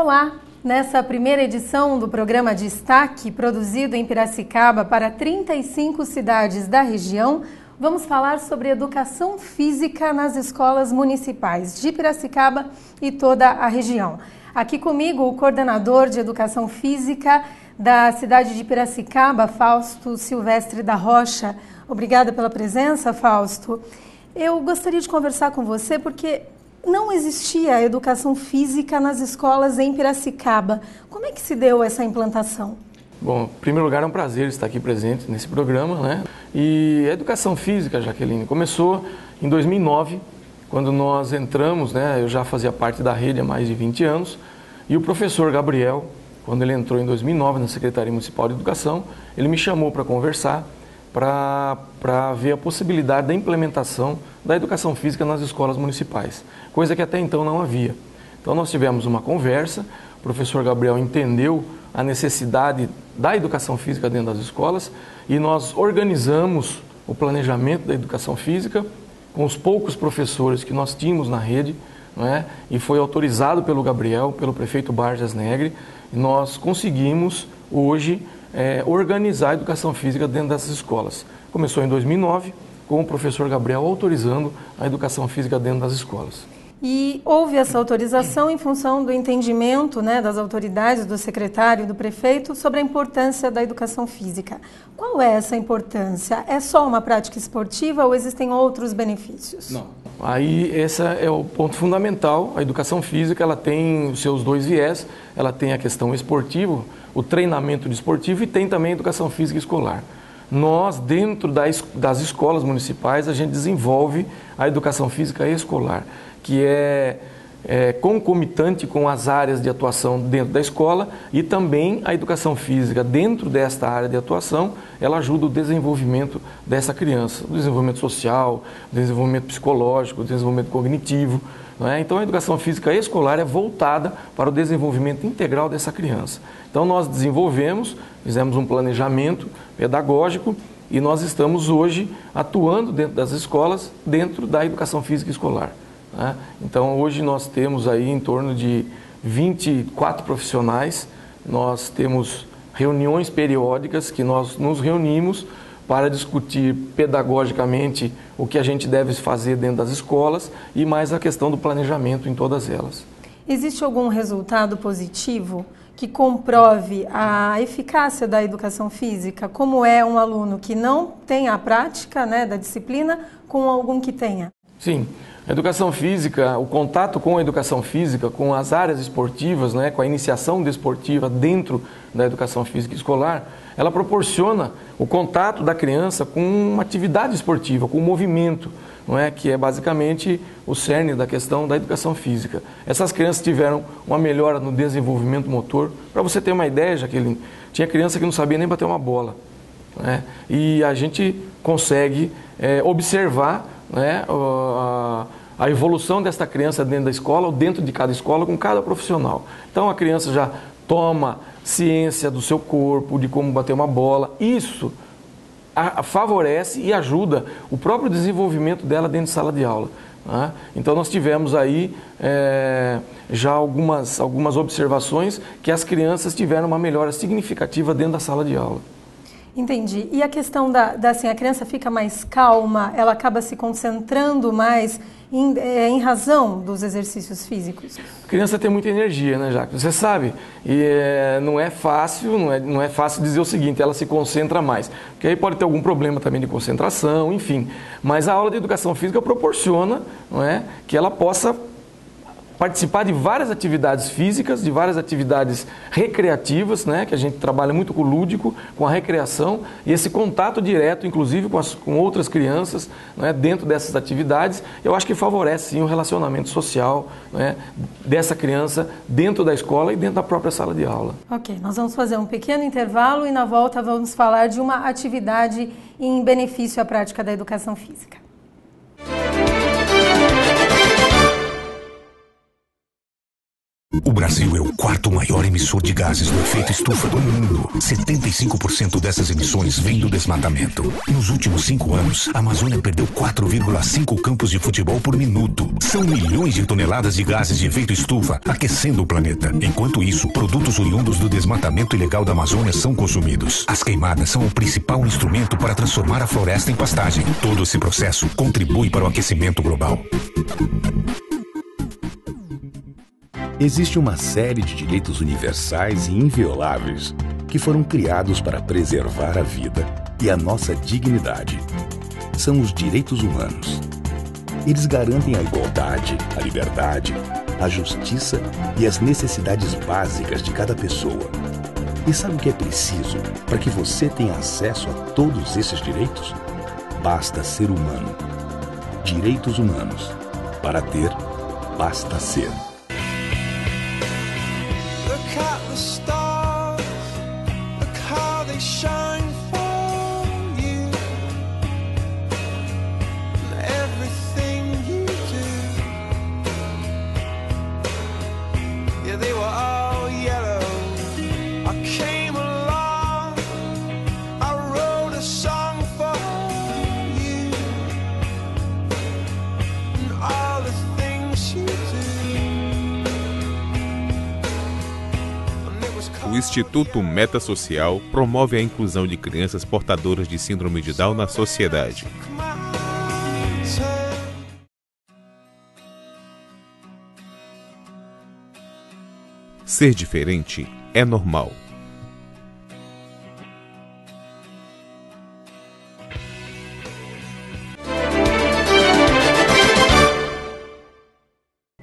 Olá! Nessa primeira edição do programa Destaque, produzido em Piracicaba para 35 cidades da região, vamos falar sobre educação física nas escolas municipais de Piracicaba e toda a região. Aqui comigo o coordenador de educação física da cidade de Piracicaba, Fausto Silvestre da Rocha. Obrigada pela presença, Fausto. Eu gostaria de conversar com você porque não existia educação física nas escolas em Piracicaba. Como é que se deu essa implantação? Bom, em primeiro lugar, é um prazer estar aqui presente nesse programa, né? E a educação física, Jaqueline, começou em 2009, quando nós entramos, né? Eu já fazia parte da rede há mais de 20 anos, e o professor Gabriel, quando ele entrou em 2009 na Secretaria Municipal de Educação, ele me chamou para conversar, para ver a possibilidade da implementação da educação física nas escolas municipais, coisa que até então não havia. Então nós tivemos uma conversa, o professor Gabriel entendeu a necessidade da educação física dentro das escolas e nós organizamos o planejamento da educação física com os poucos professores que nós tínhamos na rede, não é? E foi autorizado pelo Gabriel, pelo prefeito Barjas Negre, e nós conseguimos hoje organizar a educação física dentro dessas escolas. Começou em 2009, com o professor Gabriel autorizando a educação física dentro das escolas. E houve essa autorização em função do entendimento, né, das autoridades, do secretário, do prefeito, sobre a importância da educação física. Qual é essa importância? É só uma prática esportiva ou existem outros benefícios? Não. Aí esse é o ponto fundamental. A educação física ela tem os seus dois viés. Ela tem a questão esportiva, o treinamento desportivo e tem também a educação física escolar. Nós, dentro das escolas municipais, a gente desenvolve a educação física escolar, que é concomitante com as áreas de atuação dentro da escola e também a educação física dentro desta área de atuação, ela ajuda o desenvolvimento dessa criança, o desenvolvimento social, o desenvolvimento psicológico, o desenvolvimento cognitivo, não é? Então a educação física escolar é voltada para o desenvolvimento integral dessa criança. Então nós fizemos um planejamento pedagógico e nós estamos hoje atuando dentro das escolas, dentro da educação física escolar. Então hoje nós temos aí em torno de 24 profissionais, nós temos reuniões periódicas que nós nos reunimos para discutir pedagogicamente o que a gente deve fazer dentro das escolas e mais a questão do planejamento em todas elas. Existe algum resultado positivo que comprove a eficácia da educação física? Como é um aluno que não tem a prática, né, da disciplina com algum que tenha? Sim. A educação física, o contato com a educação física, com as áreas esportivas, né, com a iniciação desportiva dentro da educação física escolar, ela proporciona o contato da criança com uma atividade esportiva, com um movimento, não é? Que é basicamente o cerne da questão da educação física. Essas crianças tiveram uma melhora no desenvolvimento motor. Para você ter uma ideia, Jaqueline, tinha criança que não sabia nem bater uma bola, não é? E a gente consegue observar, né, a evolução desta criança dentro da escola ou dentro de cada escola com cada profissional. Então a criança já toma ciência do seu corpo, de como bater uma bola. Isso favorece e ajuda o próprio desenvolvimento dela dentro de sala de aula. Né? Então nós tivemos aí já algumas observações que as crianças tiveram uma melhora significativa dentro da sala de aula. Entendi. E a questão assim, a criança fica mais calma, ela acaba se concentrando mais em razão dos exercícios físicos? A criança tem muita energia, né, Jaque? Você sabe, e não é fácil dizer o seguinte, ela se concentra mais, porque aí pode ter algum problema também de concentração, enfim. Mas a aula de educação física proporciona, não é, que ela possa participar de várias atividades físicas, de várias atividades recreativas, né, que a gente trabalha muito com o lúdico, com a recreação, e esse contato direto, inclusive com outras crianças, né, dentro dessas atividades, eu acho que favorece sim o relacionamento social, né, dessa criança dentro da escola e dentro da própria sala de aula. Ok, nós vamos fazer um pequeno intervalo e na volta vamos falar de uma atividade em benefício à prática da educação física. O Brasil é o quarto maior emissor de gases do efeito estufa do mundo. 75% dessas emissões vêm do desmatamento. Nos últimos 5 anos, a Amazônia perdeu 4,5 campos de futebol por minuto. São milhões de toneladas de gases de efeito estufa aquecendo o planeta. Enquanto isso, produtos oriundos do desmatamento ilegal da Amazônia são consumidos. As queimadas são o principal instrumento para transformar a floresta em pastagem. Todo esse processo contribui para o aquecimento global. Existe uma série de direitos universais e invioláveis que foram criados para preservar a vida e a nossa dignidade. São os direitos humanos. Eles garantem a igualdade, a liberdade, a justiça e as necessidades básicas de cada pessoa. E sabe o que é preciso para que você tenha acesso a todos esses direitos? Basta ser humano. Direitos humanos. Para ter, basta ser. Look at the stars, look how they shine for you, and everything you do, yeah, they were all yellow. I came along, I wrote a song for you, and all the things you do. O Instituto Meta Social promove a inclusão de crianças portadoras de síndrome de Down na sociedade. Ser diferente é normal.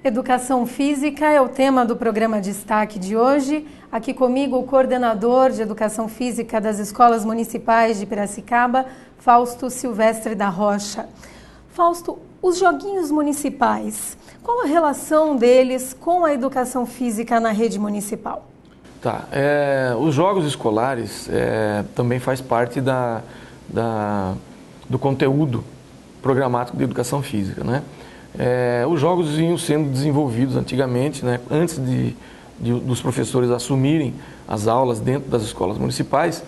Educação física é o tema do programa Destaque de hoje. Aqui comigo o coordenador de Educação Física das Escolas Municipais de Piracicaba, Fausto Silvestre da Rocha. Fausto, os joguinhos municipais, qual a relação deles com a educação física na rede municipal? Os jogos escolares também faz parte do conteúdo programático de educação física, né? Os jogos vinham sendo desenvolvidos antigamente, né, antes dos professores assumirem as aulas dentro das escolas municipais.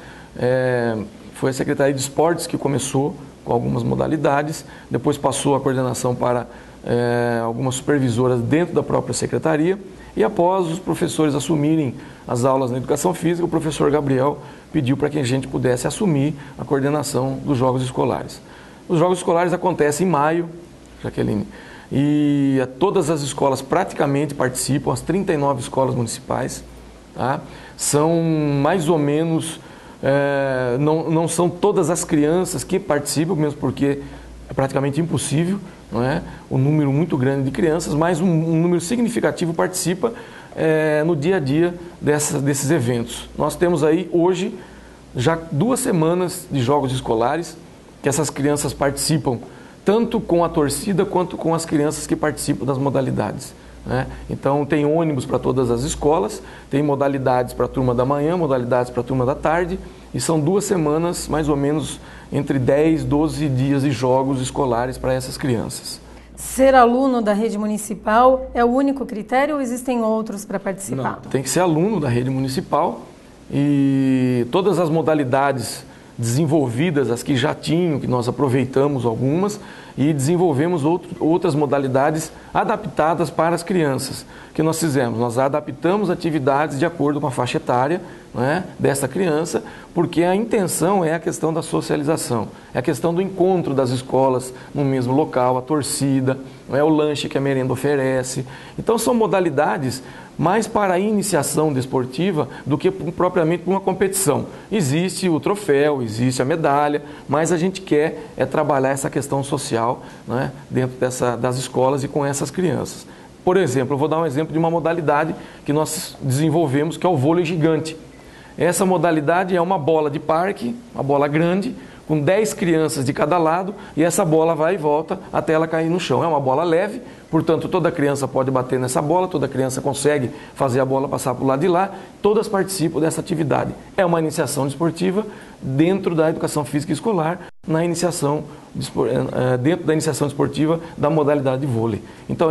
Foi a Secretaria de Esportes que começou com algumas modalidades, depois passou a coordenação para algumas supervisoras dentro da própria secretaria, e após os professores assumirem as aulas na educação física, o professor Gabriel pediu para que a gente pudesse assumir a coordenação dos jogos escolares. Os jogos escolares acontecem em maio, Jaqueline, e todas as escolas praticamente participam, as 39 escolas municipais, tá? São mais ou menos, não são todas as crianças que participam, mesmo porque é praticamente impossível, não é? Um número muito grande de crianças, mas um número significativo participa no dia a dia desses eventos. Nós temos aí hoje já 2 semanas de jogos escolares que essas crianças participam, tanto com a torcida quanto com as crianças que participam das modalidades, né? Então tem ônibus para todas as escolas, tem modalidades para a turma da manhã, modalidades para a turma da tarde, e são 2 semanas, mais ou menos, entre 10 e 12 dias de jogos escolares para essas crianças. Ser aluno da rede municipal é o único critério ou existem outros para participar? Não, tem que ser aluno da rede municipal, e todas as modalidades desenvolvidas, as que já tinham, que nós aproveitamos algumas e desenvolvemos outras modalidades adaptadas para as crianças. O que nós fizemos? Nós adaptamos atividades de acordo com a faixa etária, né, dessa criança, porque a intenção é a questão da socialização, é a questão do encontro das escolas no mesmo local, a torcida, é o lanche que a merenda oferece. Então são modalidades mais para a iniciação desportiva do que propriamente para uma competição. Existe o troféu, existe a medalha, mas a gente quer trabalhar essa questão social, né, dentro das escolas e com essas crianças. Por exemplo, eu vou dar um exemplo de uma modalidade que nós desenvolvemos, que é o vôlei gigante. Essa modalidade é uma bola de parque, uma bola grande, com 10 crianças de cada lado, e essa bola vai e volta até ela cair no chão. É uma bola leve, portanto toda criança pode bater nessa bola, toda criança consegue fazer a bola passar para o lado de lá, todas participam dessa atividade. É uma iniciação desportiva dentro da educação física escolar, dentro da iniciação desportiva da modalidade de vôlei. Então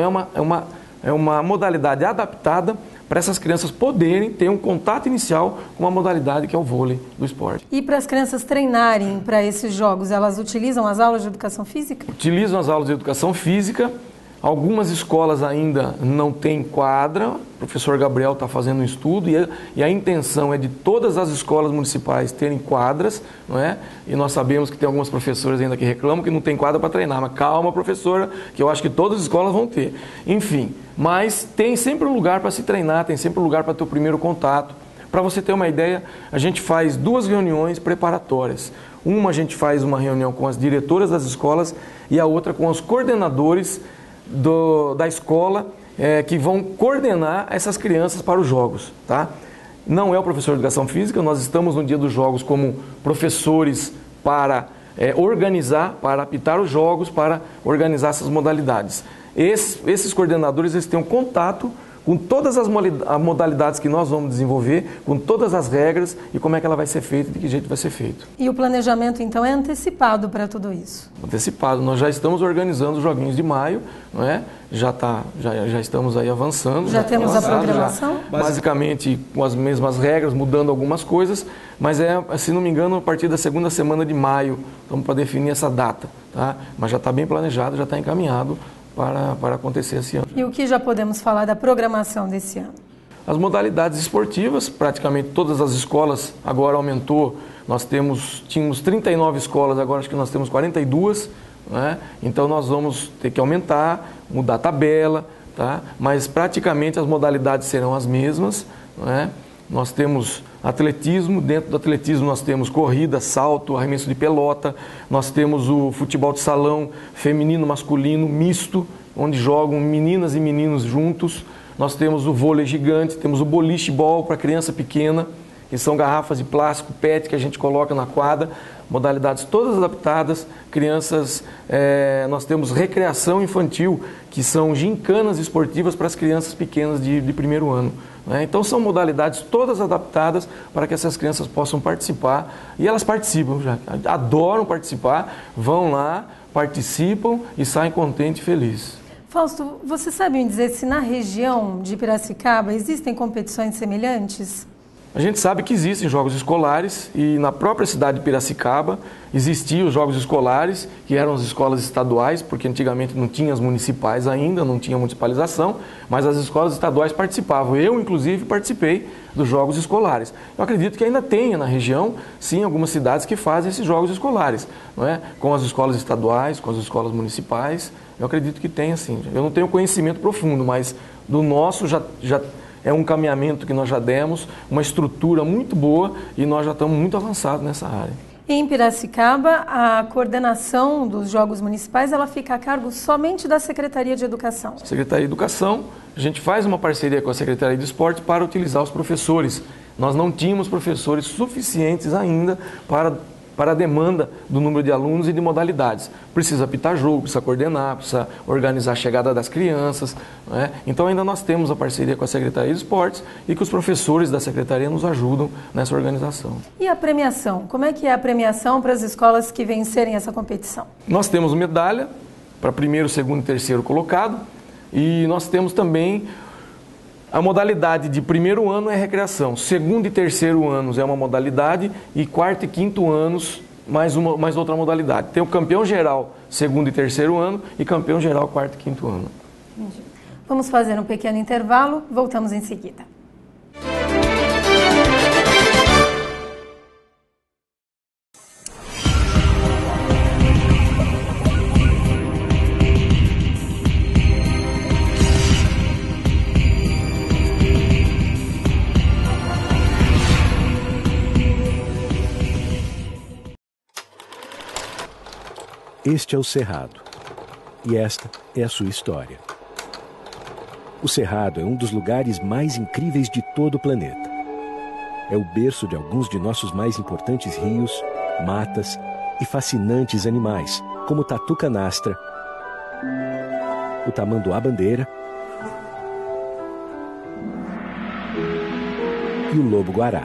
é uma modalidade adaptada para essas crianças poderem ter um contato inicial com a modalidade que é o vôlei do esporte. E para as crianças treinarem para esses jogos, elas utilizam as aulas de educação física? Utilizam as aulas de educação física. Algumas escolas ainda não têm quadra, o professor Gabriel está fazendo um estudo e a intenção é de todas as escolas municipais terem quadras, não é? E nós sabemos que tem algumas professoras ainda que reclamam que não tem quadra para treinar, mas calma, professora, que eu acho que todas as escolas vão ter. Enfim, mas tem sempre um lugar para se treinar, tem sempre um lugar para ter o primeiro contato. Para você ter uma ideia, a gente faz 2 reuniões preparatórias. Uma a gente faz uma reunião com as diretoras das escolas e a outra com os coordenadores da escola que vão coordenar essas crianças para os jogos, tá? Não é o professor de educação física, nós estamos no dia dos jogos como professores para organizar, para apitar os jogos, para organizar essas modalidades. Esses coordenadores eles têm um contato com todas as modalidades que nós vamos desenvolver, com todas as regras e como é que ela vai ser feita e de que jeito vai ser feito. E o planejamento, então, é antecipado para tudo isso? Antecipado. Nós já estamos organizando os joguinhos de maio, não é? Já estamos aí avançando. Já temos a programação? Basicamente com as mesmas regras, mudando algumas coisas, mas se não me engano, a partir da 2ª semana de maio, estamos para definir essa data, tá? Mas já está bem planejado, já está encaminhado para acontecer esse ano. E o que já podemos falar da programação desse ano? As modalidades esportivas, praticamente todas as escolas agora aumentou. Nós tínhamos 39 escolas, agora acho que nós temos 42, né? Então nós vamos ter que aumentar, mudar a tabela, tá? Mas praticamente as modalidades serão as mesmas, né? Nós temos atletismo, dentro do atletismo nós temos corrida, salto, arremesso de pelota, nós temos o futebol de salão feminino, masculino, misto, onde jogam meninas e meninos juntos. Nós temos o vôlei gigante, temos o boliche ball para criança pequena, que são garrafas de plástico, PET que a gente coloca na quadra, modalidades todas adaptadas, crianças, nós temos recreação infantil, que são gincanas esportivas para as crianças pequenas de primeiro ano. Né? Então são modalidades todas adaptadas para que essas crianças possam participar, e elas participam, já adoram participar, vão lá, participam e saem contentes e felizes. Fausto, você sabe me dizer se na região de Piracicaba existem competições semelhantes? A gente sabe que existem jogos escolares e na própria cidade de Piracicaba existiam os jogos escolares, que eram as escolas estaduais, porque antigamente não tinha as municipais ainda, não tinha municipalização, mas as escolas estaduais participavam. Eu, inclusive, participei dos jogos escolares. Eu acredito que ainda tenha na região, sim, algumas cidades que fazem esses jogos escolares, não é? Com as escolas estaduais, com as escolas municipais. Eu acredito que tenha, sim. Eu não tenho conhecimento profundo, mas do nosso já é um caminhamento que nós já demos, uma estrutura muito boa e nós já estamos muito avançados nessa área. Em Piracicaba, a coordenação dos Jogos Municipais ela fica a cargo somente da Secretaria de Educação. Secretaria de Educação, a gente faz uma parceria com a Secretaria de Esporte para utilizar os professores. Nós não tínhamos professores suficientes ainda para a demanda do número de alunos e de modalidades. Precisa apitar jogo, precisa coordenar, precisa organizar a chegada das crianças, né? Então ainda nós temos a parceria com a Secretaria de Esportes e que os professores da Secretaria nos ajudam nessa organização. E a premiação? Como é que é a premiação para as escolas que vencerem essa competição? Nós temos medalha para primeiro, segundo e terceiro colocado e nós temos também a modalidade de primeiro ano é recreação, segundo e terceiro anos é uma modalidade e quarto e quinto anos mais outra modalidade. Tem o campeão geral segundo e terceiro ano e campeão geral quarto e quinto ano. Entendi. Vamos fazer um pequeno intervalo, voltamos em seguida. Este é o Cerrado, e esta é a sua história. O Cerrado é um dos lugares mais incríveis de todo o planeta. É o berço de alguns de nossos mais importantes rios, matas e fascinantes animais, como o tatu canastra, o tamanduá-bandeira e o lobo-guará.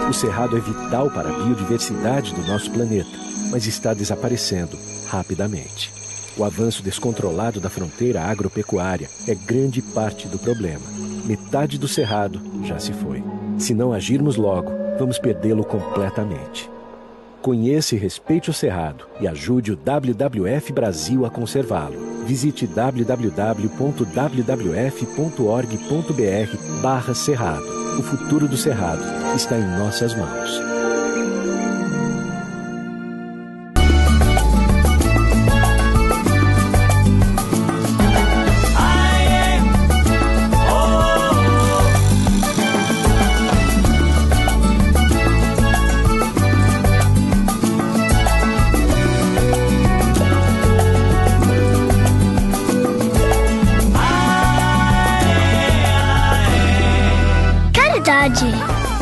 O Cerrado é vital para a biodiversidade do nosso planeta. mas está desaparecendo rapidamente. O avanço descontrolado da fronteira agropecuária é grande parte do problema. Metade do cerrado já se foi. Se não agirmos logo, vamos perdê-lo completamente. Conheça e respeite o cerrado e ajude o WWF Brasil a conservá-lo. Visite www.wwf.org.br/cerrado. O futuro do cerrado está em nossas mãos.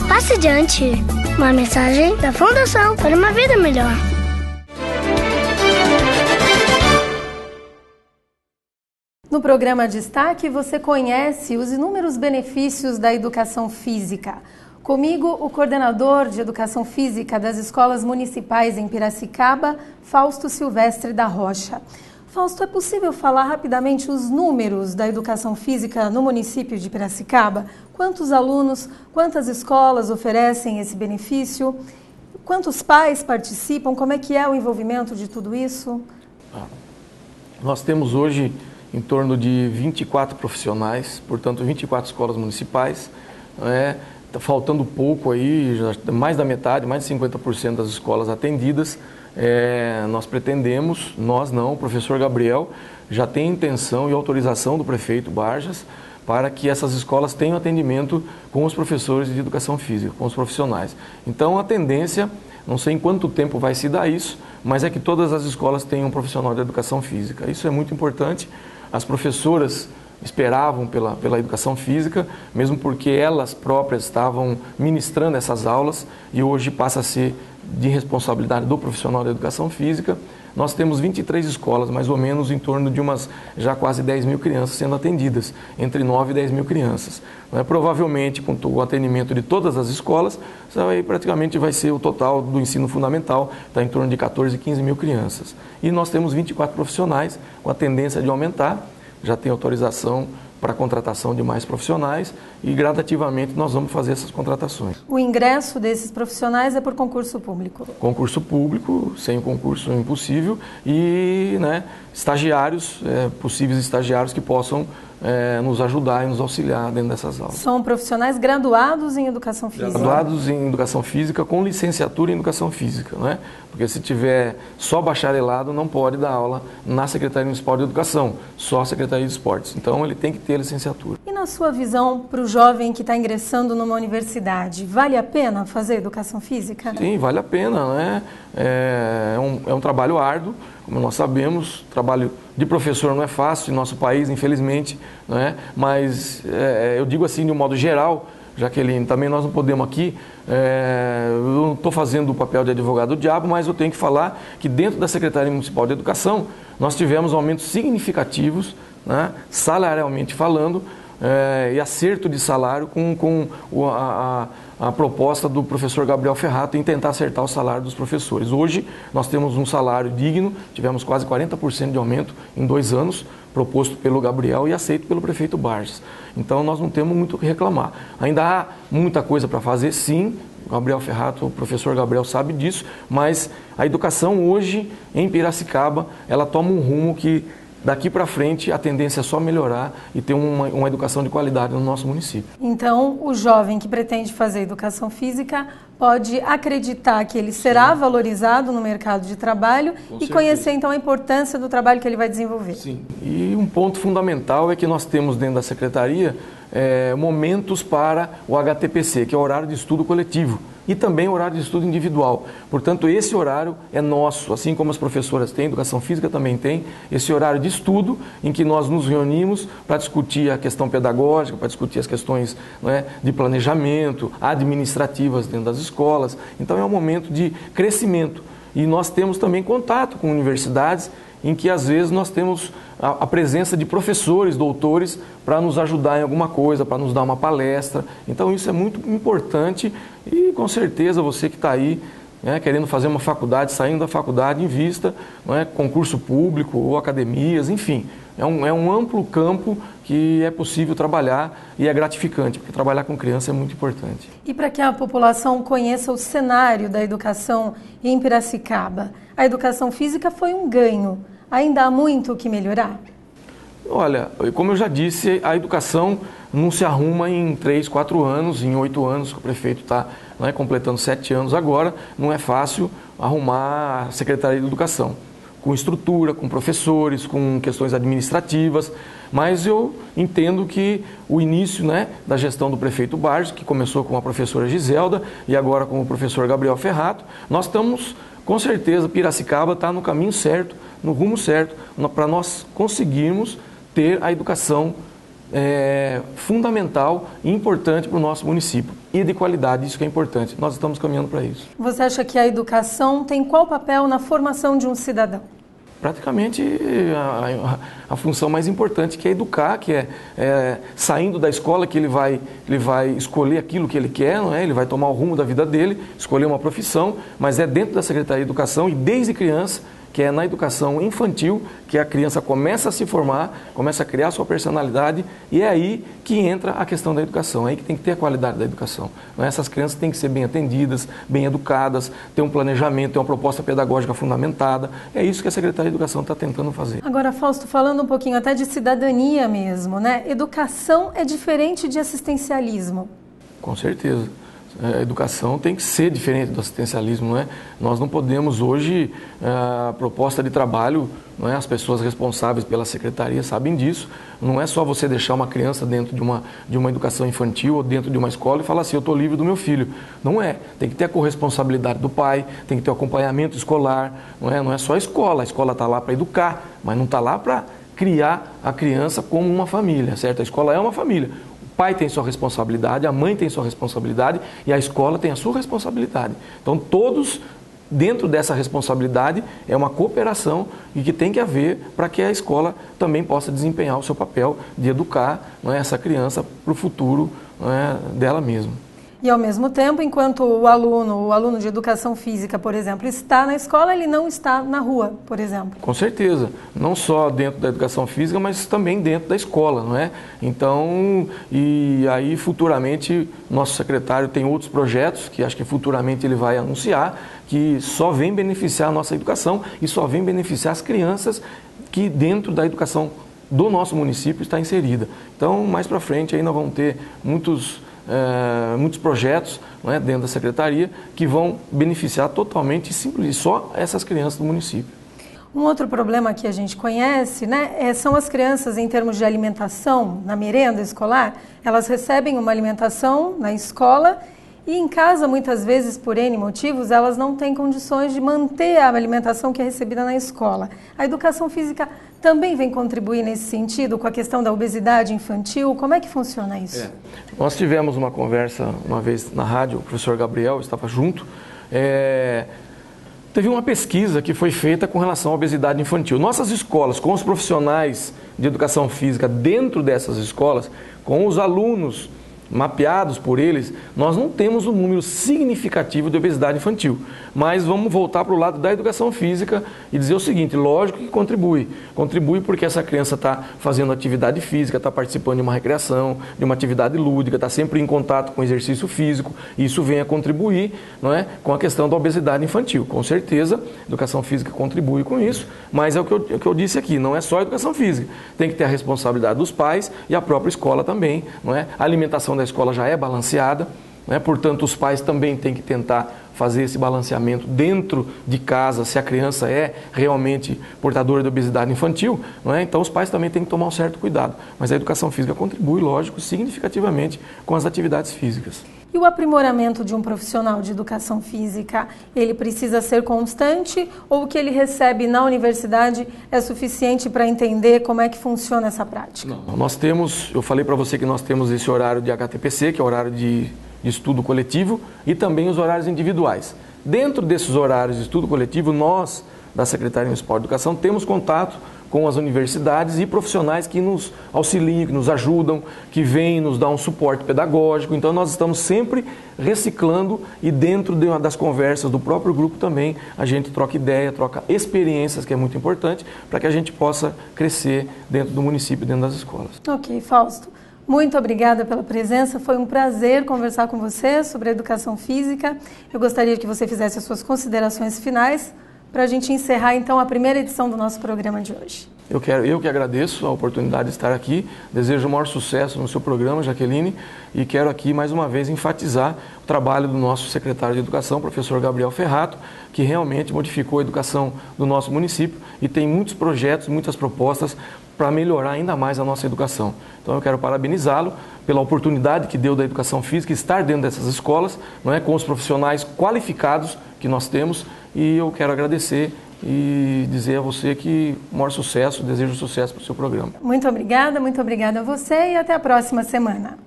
Passe adiante. Uma mensagem da Fundação para uma Vida Melhor. No programa Destaque, você conhece os inúmeros benefícios da educação física. Comigo, o coordenador de Educação Física das Escolas Municipais em Piracicaba, Fausto Silvestre da Rocha. Fausto, é possível falar rapidamente os números da educação física no município de Piracicaba? Quantos alunos, quantas escolas oferecem esse benefício? Quantos pais participam? Como é que é o envolvimento de tudo isso? Nós temos hoje em torno de 24 profissionais, portanto 24 escolas municipais. Está faltando pouco aí, já mais da metade, mais de 50% das escolas atendidas. Nós pretendemos, nós não, o professor Gabriel já tem intenção e autorização do prefeito Barjas para que essas escolas tenham atendimento com os professores de educação física, com os profissionais. Então a tendência, não sei em quanto tempo vai se dar isso, mas é que todas as escolas tenham um profissional de educação física. Isso é muito importante. As professoras esperavam pela educação física, mesmo porque elas próprias estavam ministrando essas aulas e hoje passa a ser de responsabilidade do profissional da educação física. Nós temos 23 escolas, mais ou menos em torno de já quase 10 mil crianças sendo atendidas, entre 9 e 10 mil crianças. Provavelmente, com o atendimento de todas as escolas, aí praticamente vai ser o total do ensino fundamental, está em torno de 14 e 15 mil crianças. E nós temos 24 profissionais, com a tendência de aumentar, já tem autorização para a contratação de mais profissionais e gradativamente nós vamos fazer essas contratações. O ingresso desses profissionais é por concurso público? Concurso público, sem o concurso é impossível, e estagiários, possíveis estagiários que possam nos ajudar e nos auxiliar dentro dessas aulas. São profissionais graduados em Educação Física? Graduados em Educação Física com licenciatura em Educação Física, não é? Porque se tiver só bacharelado não pode dar aula na Secretaria Municipal de Educação, só a Secretaria de Esportes. Então ele tem que ter licenciatura. E na sua visão, para o jovem que está ingressando numa universidade, vale a pena fazer Educação Física? Sim, vale a pena, né? É um trabalho árduo, como nós sabemos, trabalho de professor não é fácil em nosso país, infelizmente, né? Mas eu digo assim de um modo geral, Jaqueline, também nós não podemos aqui, eu não estou fazendo o papel de advogado do diabo, mas eu tenho que falar que dentro da Secretaria Municipal de Educação nós tivemos aumentos significativos, né? Salarialmente falando, e acerto de salário com a proposta do professor Gabriel Ferrato em tentar acertar o salário dos professores. Hoje nós temos um salário digno, tivemos quase 40% de aumento em 2 anos, proposto pelo Gabriel e aceito pelo prefeito Barjas. Então nós não temos muito o que reclamar. Ainda há muita coisa para fazer, sim, o Gabriel Ferrato, o professor Gabriel sabe disso, mas a educação hoje em Piracicaba, ela toma um rumo que daqui para frente a tendência é só melhorar e ter uma educação de qualidade no nosso município. Então o jovem que pretende fazer Educação Física pode acreditar que ele será valorizado no mercado de trabalho e conhecer então a importância do trabalho que ele vai desenvolver. Sim, e um ponto fundamental é que nós temos dentro da Secretaria momentos para o HTPC, que é o horário de estudo coletivo, e também o horário de estudo individual. Portanto, esse horário é nosso, assim como as professoras têm, Educação Física também tem, esse horário de estudo em que nós nos reunimos para discutir a questão pedagógica, para discutir as questões de planejamento, administrativas dentro das escolas. Então, é um momento de crescimento. E nós temos também contato com universidades em que, às vezes, nós temos a presença de professores, doutores, para nos ajudar em alguma coisa, para nos dar uma palestra. Então, isso é muito importante e, com certeza, você que está aí né, querendo fazer uma faculdade, saindo da faculdade, invista, não é, concurso público ou academias, enfim. É um amplo campo que é possível trabalhar e é gratificante, porque trabalhar com criança é muito importante. E para que a população conheça o cenário da educação em Piracicaba, a educação física foi um ganho. Ainda há muito o que melhorar? Olha, como eu já disse, a educação não se arruma em 3, 4 anos, em 8 anos, que o prefeito está completando 7 anos agora, não é fácil arrumar a Secretaria de Educação, com estrutura, com professores, com questões administrativas, mas eu entendo que o início, né, da gestão do prefeito Barros, que começou com a professora Giselda e agora com o professor Gabriel Ferrato, nós estamos, com certeza, Piracicaba está no caminho certo, no rumo certo, para nós conseguirmos ter a educação fundamental e importante para o nosso município. E de qualidade, isso que é importante. Nós estamos caminhando para isso. Você acha que a educação tem qual papel na formação de um cidadão? Praticamente a função mais importante, que é educar, que é saindo da escola que ele vai escolher aquilo que ele quer, não é? Ele vai tomar o rumo da vida dele, escolher uma profissão, mas é dentro da Secretaria de Educação e desde criança, que é na educação infantil, que a criança começa a se formar, começa a criar sua personalidade, e é aí que entra a questão da educação, é aí que tem que ter a qualidade da educação. Essas crianças têm que ser bem atendidas, bem educadas, ter um planejamento, ter uma proposta pedagógica fundamentada, é isso que a Secretaria de Educação está tentando fazer. Agora, Fausto, falando um pouquinho até de cidadania mesmo, né? Educação é diferente de assistencialismo. Com certeza. A educação tem que ser diferente do assistencialismo, não é? Nós não podemos hoje, a proposta de trabalho, não é? As pessoas responsáveis pela secretaria sabem disso, não é só você deixar uma criança dentro de uma educação infantil ou dentro de uma escola e falar assim, eu estou livre do meu filho. Não é, tem que ter a corresponsabilidade do pai, tem que ter o acompanhamento escolar, não é só a escola está lá para educar, mas não está lá para criar a criança como uma família, certo? A escola é uma família. O pai tem sua responsabilidade, a mãe tem sua responsabilidade e a escola tem a sua responsabilidade. Então, todos dentro dessa responsabilidade é uma cooperação e que tem que haver para que a escola também possa desempenhar o seu papel de educar, não é, essa criança para o futuro, não é, dela mesma. E, ao mesmo tempo, enquanto o aluno de educação física, por exemplo, está na escola, ele não está na rua, por exemplo. Com certeza. Não só dentro da educação física, mas também dentro da escola, não é? Então, e aí, futuramente, nosso secretário tem outros projetos, que acho que futuramente ele vai anunciar, que só vem beneficiar a nossa educação e só vem beneficiar as crianças que dentro da educação do nosso município está inserida. Então, mais para frente, aí nós vamos ter muitos projetos, não é, dentro da secretaria que vão beneficiar totalmente e só essas crianças do município. Um outro problema que a gente conhece, né, são as crianças em termos de alimentação, na merenda escolar. Elas recebem uma alimentação na escola e em casa, muitas vezes, por N motivos, elas não têm condições de manter a alimentação que é recebida na escola. A educação física também vem contribuir nesse sentido com a questão da obesidade infantil? Como é que funciona isso? Nós tivemos uma conversa uma vez na rádio, o professor Gabriel estava junto. Teve uma pesquisa que foi feita com relação à obesidade infantil. Nossas escolas, com os profissionais de educação física dentro dessas escolas, com os alunos mapeados por eles, nós não temos um número significativo de obesidade infantil. Mas vamos voltar para o lado da educação física e dizer o seguinte, lógico que contribui. Contribui porque essa criança está fazendo atividade física, está participando de uma recreação, de uma atividade lúdica, está sempre em contato com exercício físico, e isso vem a contribuir, não é, com a questão da obesidade infantil. Com certeza, a educação física contribui com isso, mas é o que eu disse aqui, não é só a educação física. Tem que ter a responsabilidade dos pais e a própria escola também, não é? A alimentação da escola já é balanceada, né? Portanto, os pais também têm que tentar fazer esse balanceamento dentro de casa, se a criança é realmente portadora de obesidade infantil, não é? Então os pais também têm que tomar um certo cuidado. Mas a educação física contribui, lógico, significativamente com as atividades físicas. E o aprimoramento de um profissional de educação física, ele precisa ser constante ou o que ele recebe na universidade é suficiente para entender como é que funciona essa prática? Não, nós temos, eu falei para você que nós temos esse horário de HTPC, que é o horário de estudo coletivo, e também os horários individuais. Dentro desses horários de estudo coletivo, nós, da Secretaria Municipal de Educação, temos contato com as universidades e profissionais que nos auxiliam, que nos ajudam, que vêm nos dar um suporte pedagógico. Então nós estamos sempre reciclando e dentro das conversas do próprio grupo também a gente troca ideia, troca experiências, que é muito importante, para que a gente possa crescer dentro do município, dentro das escolas. Ok, Fausto. Muito obrigada pela presença, foi um prazer conversar com você sobre educação física. Eu gostaria que você fizesse as suas considerações finais para a gente encerrar então a primeira edição do nosso programa de hoje. Eu que agradeço a oportunidade de estar aqui, desejo o maior sucesso no seu programa, Jaqueline, e quero aqui mais uma vez enfatizar o trabalho do nosso secretário de Educação, professor Gabriel Ferrato, que realmente modificou a educação do nosso município e tem muitos projetos, muitas propostas para melhorar ainda mais a nossa educação. Então eu quero parabenizá-lo pela oportunidade que deu da educação física, estar dentro dessas escolas, não é, com os profissionais qualificados que nós temos, e eu quero agradecer e dizer a você que o maior sucesso, desejo sucesso para o seu programa. Muito obrigada a você e até a próxima semana.